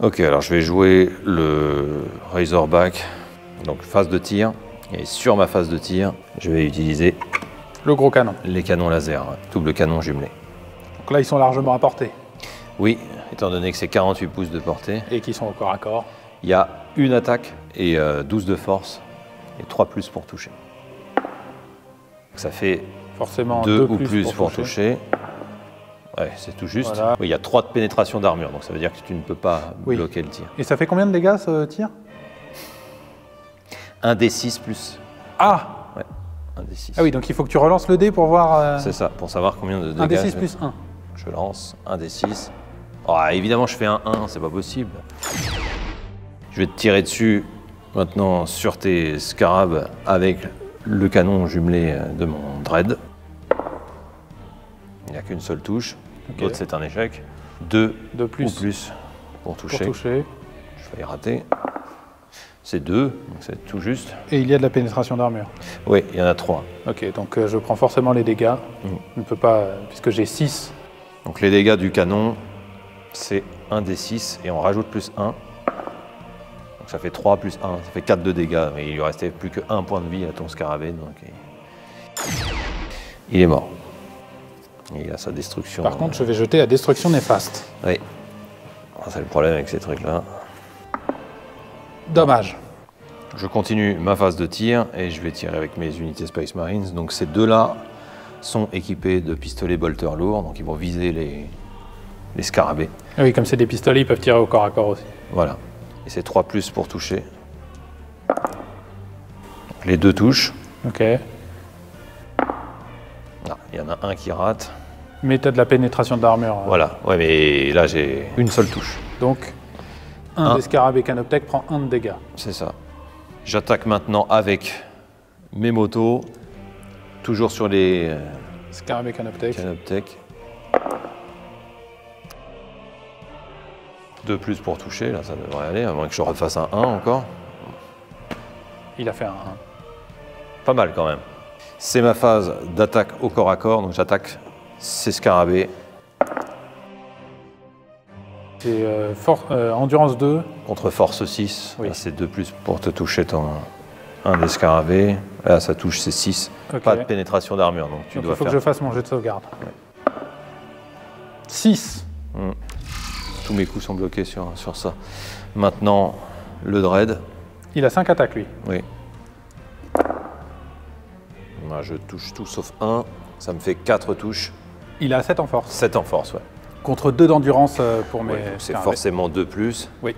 Ok, alors je vais jouer le Razorback, donc phase de tir. Et sur ma phase de tir, je vais utiliser le gros canon. Les canons laser, double canon jumelé. Donc là, ils sont largement à portée. Oui, étant donné que c'est 48 pouces de portée. Et qui sont au corps à corps. Il y a une attaque et 12 de force et 3 plus pour toucher. Ça fait forcément 2 ou plus pour toucher. Ouais, c'est tout juste. Voilà. Oui, il y a 3 de pénétration d'armure, donc ça veut dire que tu ne peux pas bloquer le tir. Et ça fait combien de dégâts ce tir? 1 D6 plus. Ah! Ouais, 1 D6. Ah oui, donc il faut que tu relances le dé pour voir... C'est ça, pour savoir combien de dégâts. 1 D6 plus 1. Je lance 1 D6. Oh, évidemment, je fais un 1, c'est pas possible. Je vais te tirer dessus maintenant sur tes scarabs avec le canon jumelé de mon dread. Il n'y a qu'une seule touche. Okay. L'autre, c'est un échec. 2 ou plus pour toucher. Je vais y rater. C'est 2, donc c'est tout juste. Et il y a de la pénétration d'armure? Oui, il y en a 3. Ok, donc je prends forcément les dégâts. Je ne peux pas, puisque j'ai 6. Donc les dégâts du canon, c'est 1 des 6 et on rajoute plus 1. Donc ça fait 3 plus 1, ça fait 4 de dégâts. Mais il lui restait plus que 1 point de vie à ton scarabée, donc il est mort. Et il a sa destruction. Par contre, je vais jeter la destruction néfaste. Oui. C'est le problème avec ces trucs-là. Dommage. Je continue ma phase de tir et je vais tirer avec mes unités Space Marines. Donc ces deux-là sont équipés de pistolets bolteurs lourds, donc ils vont viser les scarabées. Oui, comme c'est des pistolets, ils peuvent tirer au corps à corps aussi. Voilà. Et c'est 3 plus pour toucher. Donc les deux touchent. Ok. Il y en a un qui rate. Mais tu as de la pénétration d'armure. Voilà. Ouais, mais là j'ai une seule touche. Donc, un des scarabées canoptèques prend 1 de dégâts. C'est ça. J'attaque maintenant avec mes motos, toujours sur les scarabées canoptèques. 2 plus pour toucher, là ça devrait aller, à moins que je refasse un 1 encore. Il a fait un 1. Pas mal quand même. C'est ma phase d'attaque au corps à corps, donc j'attaque ces scarabées. C'est endurance 2. Contre force 6, oui. C'est 2 plus pour te toucher un des scarabées. Là ça touche, c'est 6. Okay. Pas de pénétration d'armure, donc tu dois faire... il faut que je fasse mon jet de sauvegarde. Ouais. 6. Tous mes coups sont bloqués sur ça. Maintenant, le dread. Il a 5 attaques, lui. Oui. Moi, je touche tout sauf 1. Ça me fait 4 touches. Il a 7 en force. 7 en force, ouais. Contre 2 d'endurance pour mes... c'est forcément 2 plus. Oui.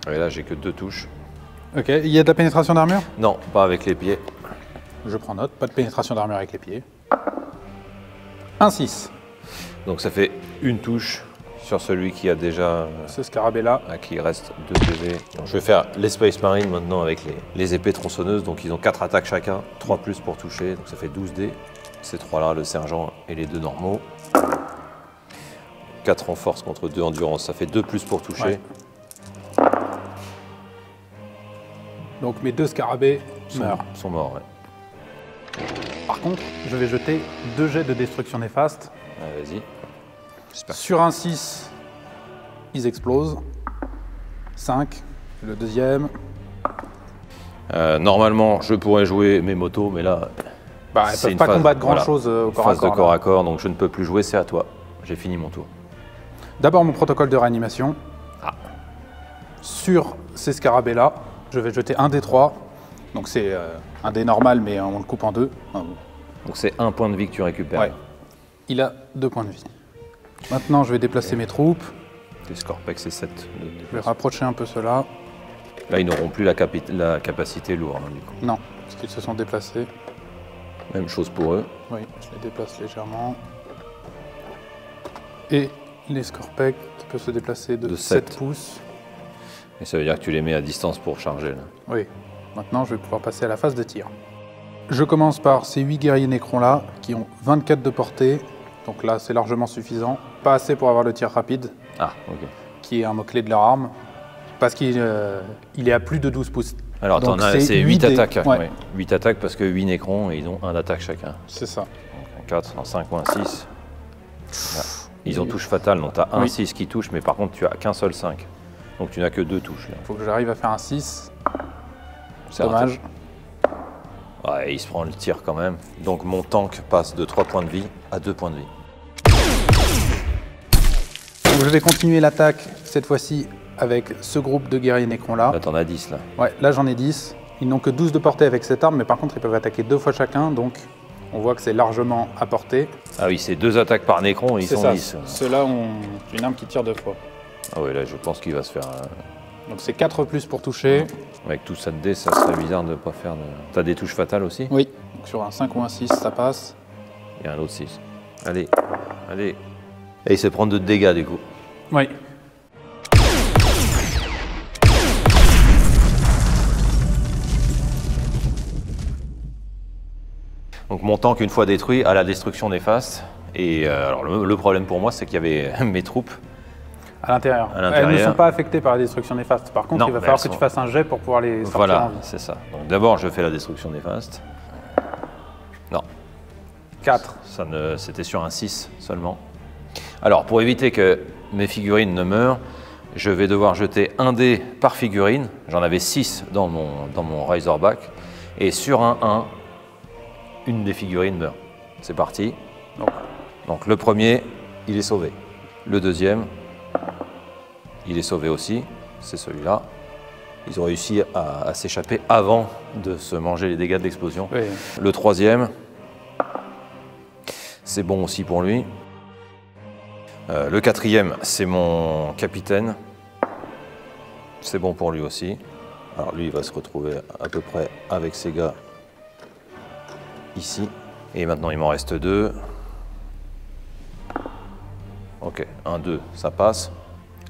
Et là, j'ai que 2 touches. Ok. Il y a de la pénétration d'armure? Non, pas avec les pieds. Je prends note. Pas de pénétration d'armure avec les pieds. 1, 6. Donc ça fait une touche sur celui qui a déjà... ce scarabée-là. À qui il reste 2 PV. Donc, je vais faire les Space Marines maintenant avec les épées tronçonneuses. Donc ils ont 4 attaques chacun, 3 plus pour toucher. Donc ça fait 12 dés. Ces 3-là, le sergent et les 2 normaux. 4 en force contre 2 endurance, ça fait 2 plus pour toucher. Ouais. Donc mes 2 scarabées sont morts, ouais. Par contre, je vais jeter 2 jets de destruction néfaste. Ouais, vas-y. Sur un 6, ils explosent. 5, le deuxième. Normalement, je pourrais jouer mes motos, mais là... elles ne peuvent pas combattre grand-chose au corps à corps. Phase de corps à corps, donc je ne peux plus jouer, c'est à toi. J'ai fini mon tour. D'abord mon protocole de réanimation. Sur ces scarabées-là, je vais jeter un des 3. Donc c'est un dé normal, mais on le coupe en 2. Donc c'est 1 point de vie que tu récupères. Ouais. Il a 2 points de vie. Maintenant, je vais déplacer mes troupes. Tes Scorpex, c'est 7. Je vais rapprocher un peu ceux-là. Là, ils n'auront plus la capacité lourde, du coup. Non, parce qu'ils se sont déplacés. Même chose pour eux. Oui, je les déplace légèrement. Et les Scorpex peuvent se déplacer de 7 pouces. Et ça veut dire que tu les mets à distance pour charger, là. Oui. Maintenant, je vais pouvoir passer à la phase de tir. Je commence par ces 8 guerriers nécrons-là, qui ont 24 de portée. Donc là, c'est largement suffisant. Pas assez pour avoir le tir rapide. Ah, ok. Qui est un mot-clé de leur arme. Parce qu'il est à plus de 12 pouces. Alors, c'est 8 attaques. Ouais. 8 attaques parce que 8 nécrons et ils ont 1 d'attaque chacun. C'est ça. Donc, un 4, un 5 ou un 6. Ils ont touche fatale, donc tu as un Oui. 6 qui touche, mais par contre tu as qu'un seul 5. Donc tu n'as que 2 touches là. Il faut que j'arrive à faire un 6. C'est Dommage. raté. Ouais, il se prend le tir quand même. Donc mon tank passe de 3 points de vie à 2 points de vie. Donc je vais continuer l'attaque, cette fois-ci avec ce groupe de guerriers Nécrons là. Là t'en as 10 là. Ouais, là j'en ai 10. Ils n'ont que 12 de portée avec cette arme, mais par contre ils peuvent attaquer 2 fois chacun, donc on voit que c'est largement à portée. Ah oui, c'est 2 attaques par Nécron et ils C'est sont ça, 10. ceux-là ont une arme qui tire 2 fois. Ah oui, là je pense qu'il va se faire... Donc c'est 4 plus pour toucher. Avec tout ça de dés, ça serait bizarre de ne pas faire de... T'as des touches fatales aussi? Oui. Donc sur un 5 ou un 6, ça passe. Il y a un autre 6. Allez, allez. Et il se prend 2 de dégâts du coup. Oui. Donc mon tank, une fois détruit, a la destruction néfaste. Et alors le problème pour moi, c'est qu'il y avait mes troupes. À l'intérieur. À l'intérieur. Elles ne sont pas affectées par la destruction néfaste. Par contre, Non, il va mais falloir elles que tu sont- fasses un jet pour pouvoir les sortir en Voilà, vie. c'est ça. Donc d'abord, je fais la destruction néfaste. Non, 4. c'était sur un 6 seulement. Alors, pour éviter que mes figurines ne meurent, je vais devoir jeter un dé par figurine. J'en avais 6 dans mon Razorback. Et sur un 1, une des figurines meurt. C'est parti. Donc le premier, il est sauvé. Le deuxième, il est sauvé aussi. C'est celui-là. Ils ont réussi à s'échapper avant de se manger les dégâts de l'explosion. Oui. Le troisième, c'est bon aussi pour lui. Le quatrième, c'est mon capitaine. C'est bon pour lui aussi. Alors lui, il va se retrouver à peu près avec ses gars ici. Et maintenant, il m'en reste 2. Ok, 1, 2, ça passe.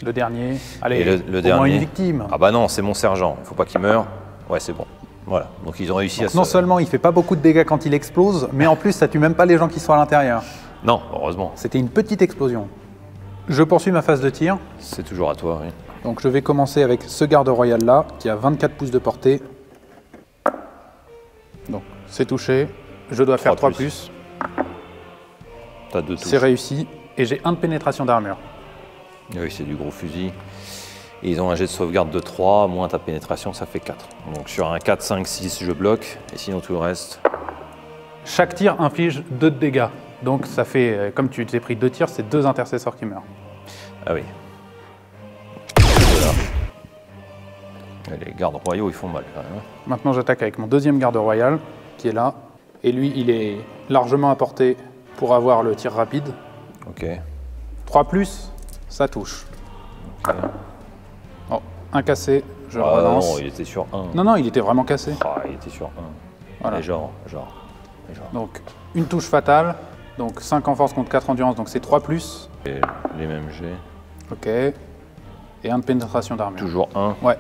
Le dernier. Allez, Et le au moins dernier. une victime. Ah bah non, c'est mon sergent. Il faut pas qu'il meure. Ouais, c'est bon. Voilà. Donc ils ont réussi Donc, à non se... seulement il fait pas beaucoup de dégâts quand il explose, mais en plus ça tue même pas les gens qui sont à l'intérieur. Non, heureusement. C'était une petite explosion. Je poursuis ma phase de tir. C'est toujours à toi, oui. Donc je vais commencer avec ce garde royal là, qui a 24 pouces de portée. Donc c'est touché. Je dois faire 3 plus. T'as 2 touches. C'est réussi. Et j'ai 1 de pénétration d'armure. Oui, c'est du gros fusil. Et ils ont un jet de sauvegarde de 3, moins ta pénétration, ça fait 4. Donc sur un 4, 5, 6, je bloque. Et sinon tout le reste... Chaque tir inflige 2 de dégâts. Donc ça fait, comme tu t'es pris 2 tirs, c'est 2 intercesseurs qui meurent. Ah oui. Voilà. Et les gardes royaux, ils font mal quand même. Maintenant j'attaque avec mon deuxième garde royal, qui est là. Et lui, il est largement à portée pour avoir le tir rapide. Ok. 3 plus, ça touche. Ok. Oh, un cassé, je Ah relance. non, il était sur 1. Non, non, il était vraiment cassé. Ah, il était sur 1. Voilà. Et genre. Donc, une touche fatale. Donc, 5 en force contre 4 endurance, donc c'est 3 plus. Et les mêmes jets. Ok. Et 1 de pénétration d'armure. Toujours 1. Ouais.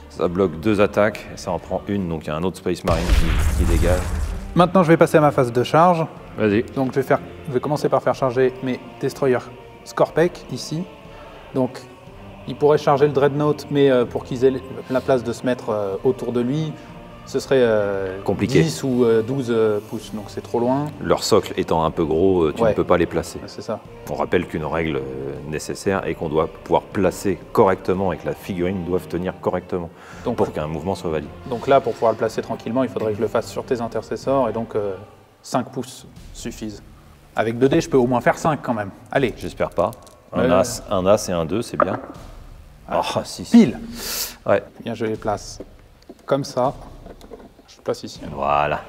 Ça bloque 2 attaques, et ça en prend une, donc il y a un autre Space Marine qui dégage. Maintenant, je vais passer à ma phase de charge. Vas-y. Donc, je vais commencer par faire charger mes destroyers Scorpec, ici. Donc, il pourrait charger le Dreadnought, mais pour qu'ils aient la place de se mettre autour de lui, ce serait Compliqué. 10 ou 12 pouces, donc c'est trop loin. Leur socle étant un peu gros, tu Ouais. ne peux pas les placer. C'est ça. On rappelle qu'une règle nécessaire est qu'on doit pouvoir placer correctement et que la figurine doit tenir correctement Donc, pour qu'un mouvement soit valide. Donc là, pour pouvoir le placer tranquillement, il faudrait que je le fasse sur tes intercesseurs, et donc 5 pouces suffisent. Avec 2 dés, je peux au moins faire 5 quand même. Allez, J'espère pas. Un Ouais. as et un 2, c'est bien. Ah, si. pile. Ouais, Bien, je les place comme ça. Je le place ici. voilà.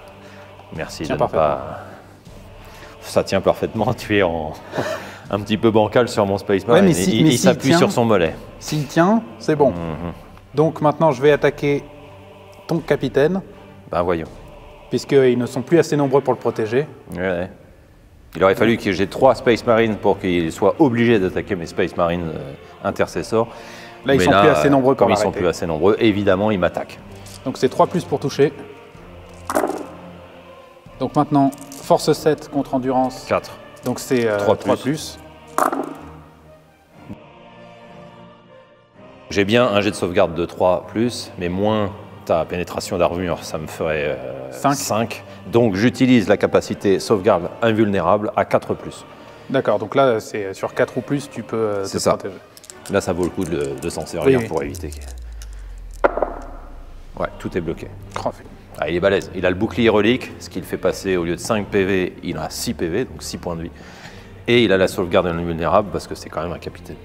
Merci Tiens de ne pas... Ça tient parfaitement, tu es en... un petit peu bancal sur mon Space Marine. mais Et si- il mais il s'il s'appuie tient- sur son mollet. S'il tient, c'est bon. Donc maintenant, je vais attaquer ton capitaine, Ben voyons. puisqu'ils ne sont plus assez nombreux pour le protéger. Ouais. Il aurait fallu que j'ai 3 Space Marines pour qu'il soit obligé d'attaquer mes Space Marines intercesseurs. Là, ils Mais sont plus assez nombreux pour comme ils sont l'arrêter. plus assez nombreux, évidemment, ils m'attaquent. Donc c'est 3 plus pour toucher. Donc maintenant, force 7 contre endurance. 4. Donc c'est 3 3 plus. plus. J'ai bien un jet de sauvegarde de 3+, mais moins ta pénétration d'armure, ça me ferait 5. 5. Donc j'utilise la capacité sauvegarde invulnérable à 4+. D'accord, donc là, c'est sur 4 ou plus, tu peux te protéger. Là, ça vaut le coup de s'en servir Oui. pour éviter Ouais, tout est bloqué. Parfait. Ah, il est balèze. Il a le bouclier relique, ce qui le fait passer, au lieu de 5 PV, il a 6 PV, donc 6 points de vie. Et il a la sauvegarde invulnérable parce que c'est quand même un capitaine.